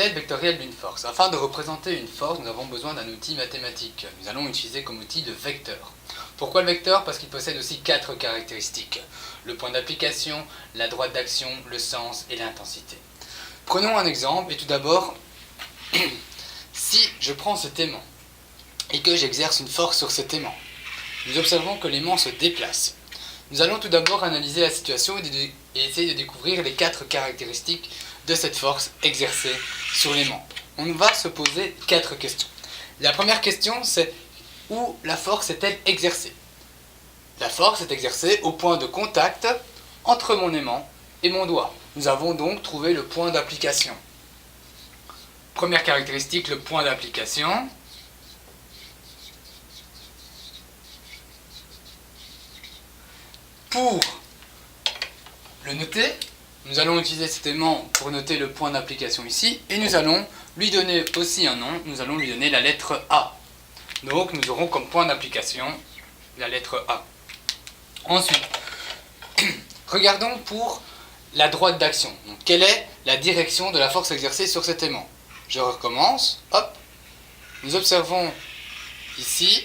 l'aide vectorielle d'une force. Afin de représenter une force, nous avons besoin d'un outil mathématique. Nous allons utiliser comme outil le vecteur. Pourquoi le vecteur? Parce qu'il possède aussi 4 caractéristiques. Le point d'application, la droite d'action, le sens et l'intensité. Prenons un exemple, et tout d'abord, si je prends cet aimant et que j'exerce une force sur cet aimant, nous observons que l'aimant se déplace. Nous allons tout d'abord analyser la situation et essayer de découvrir les 4 caractéristiques de cette force exercée sur l'aimant. On va se poser 4 questions. La première question, c'est où la force est-elle exercée? La force est exercée au point de contact entre mon aimant et mon doigt. Nous avons donc trouvé le point d'application. Première caractéristique, le point d'application. Pour le noter, nous allons utiliser cet aimant pour noter le point d'application ici, et nous allons lui donner aussi un nom, nous allons lui donner la lettre A. Donc nous aurons comme point d'application la lettre A. Ensuite, regardons pour la droite d'action. Donc quelle est la direction de la force exercée sur cet aimant? Je recommence, hop, nous observons ici,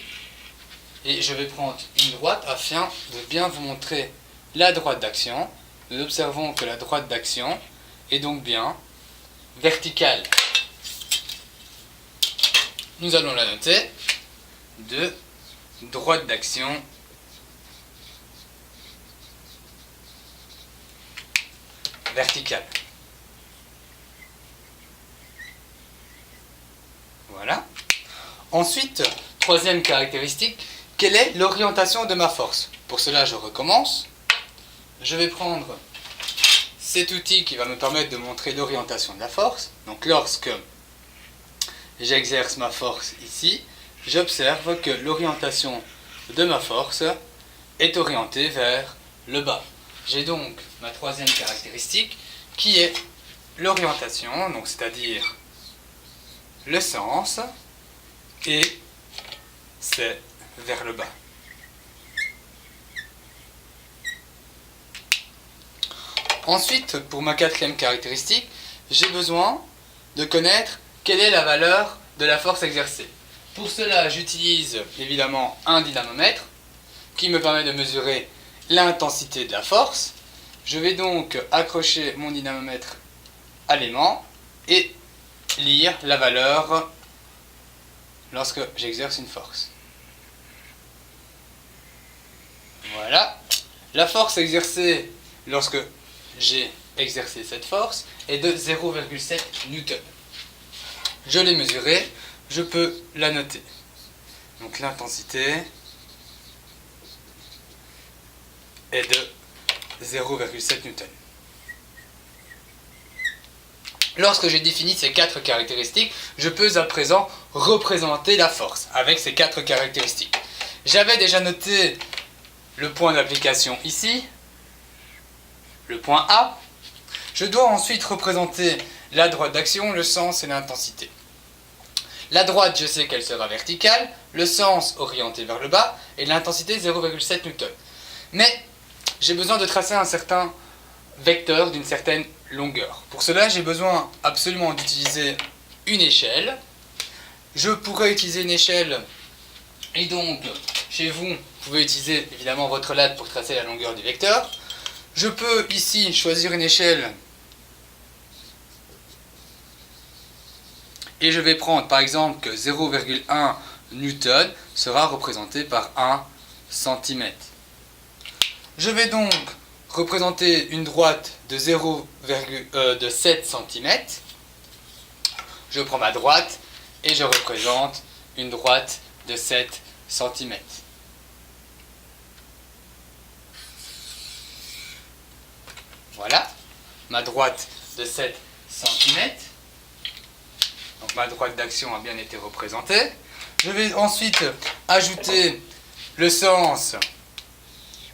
et je vais prendre une droite afin de bien vous montrer la droite d'action. Nous observons que la droite d'action est donc bien verticale. Nous allons la noter de droite d'action verticale. Voilà. Ensuite, troisième caractéristique, quelle est l'orientation de ma force? Pour cela, je recommence. Je vais prendre cet outil qui va me permettre de montrer l'orientation de la force. Donc lorsque j'exerce ma force ici, j'observe que l'orientation de ma force est orientée vers le bas. J'ai donc ma troisième caractéristique qui est l'orientation, donc c'est-à-dire le sens, et c'est vers le bas. Ensuite, pour ma quatrième caractéristique, j'ai besoin de connaître quelle est la valeur de la force exercée. Pour cela, j'utilise évidemment un dynamomètre qui me permet de mesurer l'intensité de la force. Je vais donc accrocher mon dynamomètre à l'aimant et lire la valeur lorsque j'exerce une force. Voilà. La force exercée lorsque j'ai exercé cette force est de 0,7 Newton. Je l'ai mesurée, je peux la noter. Donc l'intensité est de 0,7 Newton. Lorsque j'ai défini ces 4 caractéristiques, je peux à présent représenter la force avec ces 4 caractéristiques. J'avais déjà noté le point d'application ici, le point A. Je dois ensuite représenter la droite d'action, le sens et l'intensité. La droite, je sais qu'elle sera verticale, le sens orienté vers le bas et l'intensité 0,7 Newton. Mais j'ai besoin de tracer un certain vecteur d'une certaine longueur. Pour cela, j'ai besoin absolument d'utiliser une échelle. Je pourrais utiliser une échelle et donc, chez vous, vous pouvez utiliser évidemment votre latte pour tracer la longueur du vecteur. Je peux ici choisir une échelle et je vais prendre par exemple que 0,1 Newton sera représenté par 1 cm. Je vais donc représenter une droite de 7 cm. Je prends ma droite et je représente une droite de 7 cm. Voilà, ma droite de 7 cm. Donc ma droite d'action a bien été représentée. Je vais ensuite ajouter le sens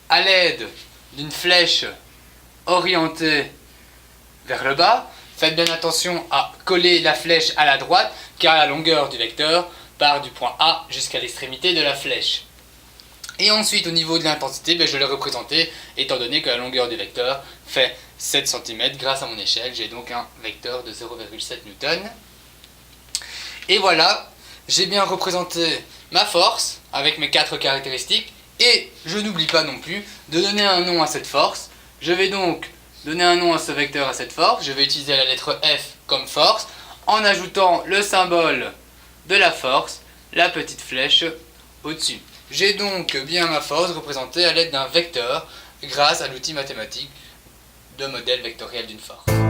à l'aide d'une flèche orientée vers le bas. Faites bien attention à coller la flèche à la droite, car la longueur du vecteur part du point A jusqu'à l'extrémité de la flèche. Et ensuite, au niveau de l'intensité, je l'ai représenté, étant donné que la longueur du vecteur fait 7 cm grâce à mon échelle. J'ai donc un vecteur de 0,7 N. Et voilà, j'ai bien représenté ma force avec mes 4 caractéristiques. Et je n'oublie pas non plus de donner un nom à cette force. Je vais donc donner un nom à ce vecteur, à cette force. Je vais utiliser la lettre F comme force en ajoutant le symbole de la force, la petite flèche au-dessus. J'ai donc bien ma force représentée à l'aide d'un vecteur grâce à l'outil mathématique de modèle vectoriel d'une force.